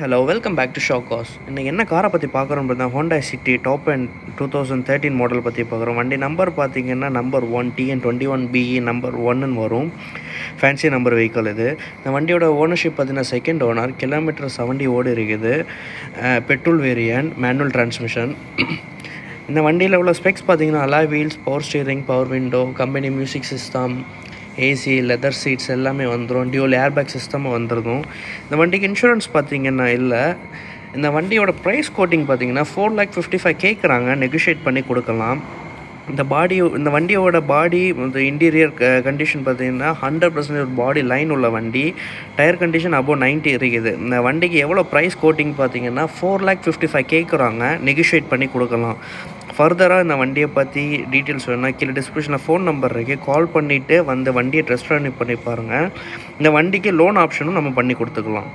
Hello welcome back to ஷாக்காஸ். இன்றைக்கி என்ன காரை பற்றி பார்க்குறோம் பார்த்தா Honda city top and 2013 model பற்றி பார்க்குறோம். வண்டி நம்பர் பார்த்தீங்கன்னா நம்பர் 1 TN21BE நம்பர் 1ன்னு வரும். ஃபேன்சி நம்பர் வெஹிக்கல் இது. இந்த வண்டியோட ஓனர்ஷிப் பார்த்தீங்கன்னா செகண்ட் ஓனர். கிலோமீட்டர் 70 ஓடி இருக்குது. Petrol variant, manual transmission. இந்த வண்டியில் உள்ள ஸ்பெக்ஸ் பார்த்தீங்கன்னா alloy wheels, power steering, power window, company music system, AC, leather seeds எல்லாமே வந்துடும். டியூல் ஏர்பேக் சிஸ்டமும் வந்துடும். இந்த வண்டிக்கு இன்சூரன்ஸ் பார்த்திங்கன்னா இல்லை. இந்த வண்டியோட ப்ரைஸ் கோட்டிங் பார்த்திங்கன்னா 4,55,000 கேட்குறாங்க. நெகோஷியேட் பண்ணி கொடுக்கலாம். இந்த வண்டியோட பாடி இந்த இன்டீரியர் கண்டிஷன் பார்த்திங்கன்னா 100% பாடி லைன் உள்ள வண்டி. டயர் கண்டிஷன் அபோவ் 90 இருக்குது. இந்த வண்டிக்கு எவ்வளோ ப்ரைஸ் கோட்டிங் பார்த்திங்கன்னா 4,55,000 கேட்குறாங்க. நெகோஷியேட் பண்ணி கொடுக்கலாம். ஃபர்தராக இந்த வண்டியை பற்றி டீட்டெயில்ஸ் வேணும்னா கீழே டிஸ்கிரிப்ஷனில் ஃபோன் நம்பர் இருக்குது. கால் பண்ணிவிட்டு வந்து வண்டியை டெஸ்ட் பண்ணி பாருங்கள். இந்த வண்டிக்கு லோன் ஆப்ஷனும் நம்ம பண்ணி கொடுத்துக்கலாம்.